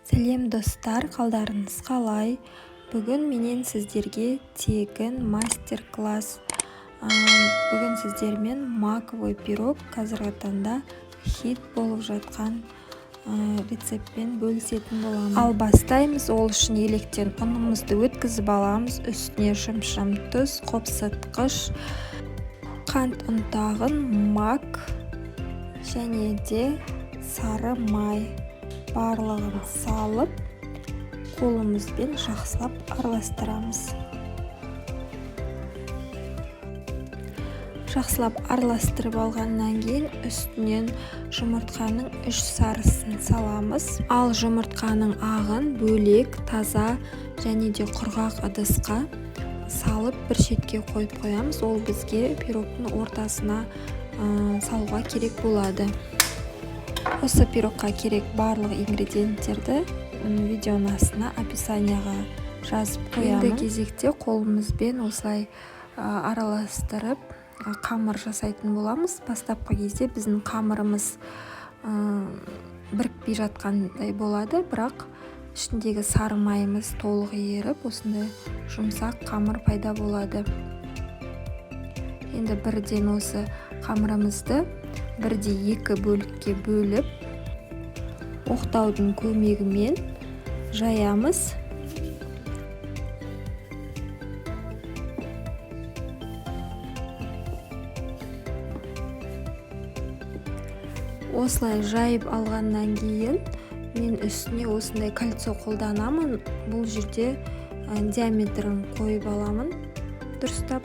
Сәлем достар, қалдарыңыз қалай? Бүгін менен сіздерге тегін мастер-класс. Бүгін сіздермен маковый пирог қазіргі таңда хит болып жатқан рецептпен бөлісетін боламын. Ал бастаймыз. Ол үшін електен ұнымызды өткізіп аламыз. Үстіне шым-шым тұз, қопсытқыш, қант ұнтағын, мак және де сары май барлығын салып, қолымызбен жақсылап араластырамыз. Жақсылап араластырып алғаннан кейін үстінен жұмыртқаның 3 сарысын саламыз. Ал жұмыртқаның ағын бөлек, таза және де құрғақ ыдысқа салып бір шетке қойып қоямыз. Ол бізге пирогтың ортасына салуға керек болады. Осы пирогқа керек барлық ингредиенттерді видеоның астына описанияға жазып қоямын. Енді кезекте қолымызбен осылай араластырып қамыр жасайтын боламыз. Бастапқы кезде біздің қамырымыз бірікпей жатқандай болады, бірақ ішіндегі сары майымыз толық еріп, осындай жұмсақ қамыр пайда болады. Енді бірден осы қамырымызды 1/2 бөлікке бөліп, оқтаудың көмегімен жаямыз. Осылай жайып алғаннан кейін мен үстіне осындай кольцо қолданамын. Бұл жерде диаметрін қойып аламын дұрыстап.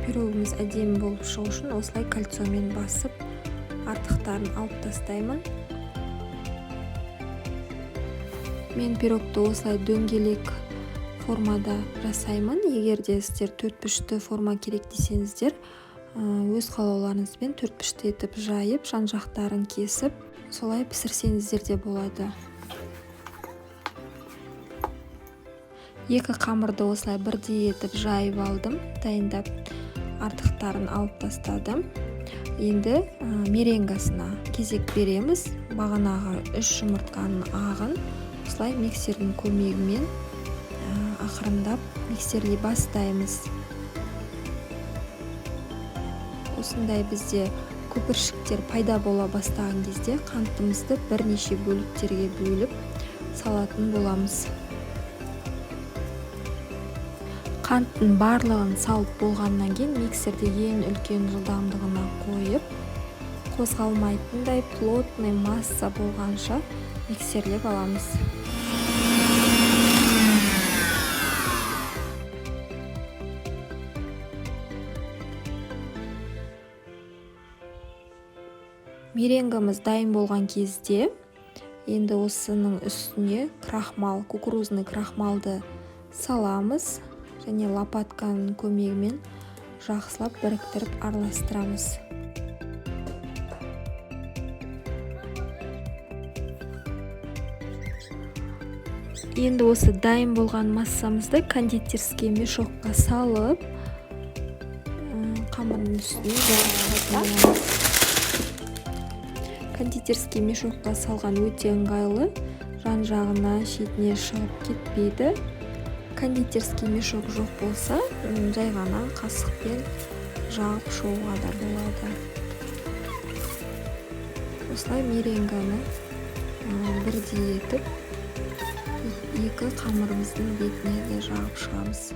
Пирогымыз әдемі болып шығу үшін осылай кольцомен басып, артықтарын алып тастаймын. Мен пирогты осылай дөңгелек формада жасаймын. Егер де сіздер 4-3 форма керек десеңіздер, өз қалауларыңызбен 4-3 етіп жайып, жан-жақтарын кесіп, солай пісірсеңіздер де болады. 2 қамырды осылай бірдей етіп жайып алдым, дайындап, артықтарын алып тастадым. Енді меренгасына кезек береміз. Бағанағы 3 жұмыртқаның ағын осылай миксердің көмегімен ақырындап миксерлей бастаймыз. Осындай бізде көпіршіктер пайда бола бастаған кезде қантымызды бірнеше бөліктерге бөліп салатын боламыз. Қанттың барлығын салып болғаннан кейін миксерде ең үлкен жылдамдығына қойып, қозғалмайтындай плотный масса болғанша миксерлеп аламыз. Меренгамыз дайын болған кезде енді осының үстіне крахмал, кукурузный крахмалды саламыз. Және лопатканың көмегімен жақсылап біріктіріп араластырамыз. Енді осы дайын болған массамызды кондитерский мешокқа салып, қамырдың үстіне жайып. Кондитерский мешокқа салған өте ыңғайлы, жан-жағына, шетіне шығып кетпейді. Кондитерский мешок жоқ болса, жай ғана қасықпен жағып шығуға да болады. Осылай меренганы бірдей етіп, 2 қамырымыздың бетіне де жағып шығамыз.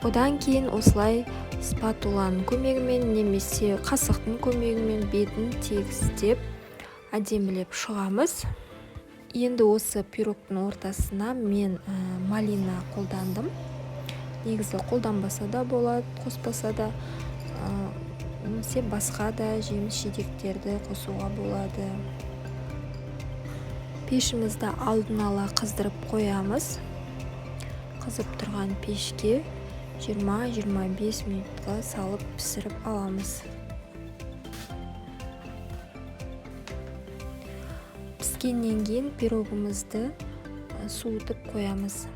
Одан кейін осылай спатуланың көмегімен немесе қасықтың көмегімен бетін тегістеп, әдемілеп шығамыз. Енді осы пирогтың ортасына мен малина қолдандым. Негізі қолданбаса да болады, қоспаса да, немесе басқа да жеміс-жидектерді қосуға болады. Пешімізді алдын ала қыздырып қоямыз. Қызып тұрған пешке 20-25 минутқа салып пісіріп аламыз. Піскеннен кейін пирогымызды суытып қоямыз.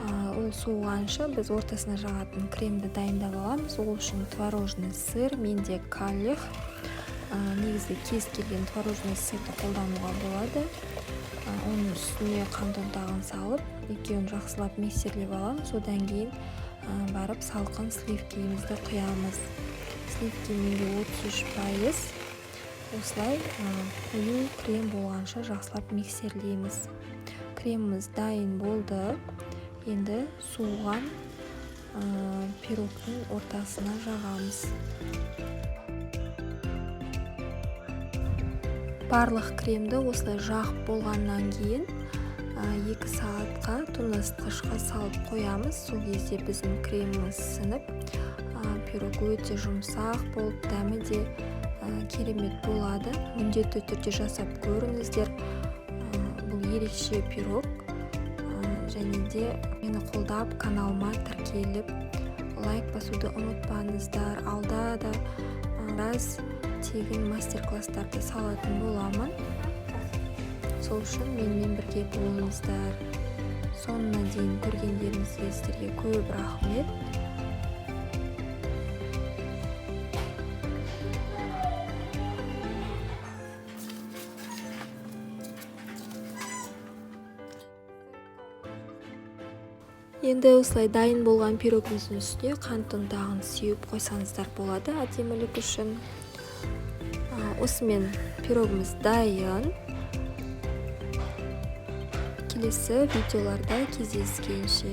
Ол суығанша біз ортасына жағатын кремді дайындап аламыз. Ол үшін творожный сыр, менде каллих, негізі кез келген творожный сырды қолдануға болады. Оның үстіне қант ұнтағын салып, екеуін жақсылап миксерлеп аламыз. Содан кейін барып салқын сливкімізді құямыз. Сливки менде 33%. Осылай қою крем болғанша жақсылап миксерлейміз. Креміміз дайын болды. Енді суыған пирогтың ортасына жағамыз. Барлық кремді осылай жағып болғаннан кейін 2 сағатқа тоңазытқышқа салып қоямыз. Сол кезде біздің креміміз сынып, пирог өте жұмсақ болып, дәмі де керемет болады. Міндетті түрде жасап көріңіздер. Бұл ерекше пирог. Және де мені қолдап, каналыма тіркеліп, лайк басуды ұмытпаңыздар. Алда да біраз тегін мастер-класстарды салатын боламын. Сол үшін менімен бірге болыңыздар. Соңына дейін көргендеріңізге сіздерге көп рахмет. Енді осылай дайын болған пирогымыздың үстіне қант ұнтағын сеуіп қойсаңыздар болады, әдемілік үшін. Осымен пирогымыз дайын. Келесі видеоларда кездескенше.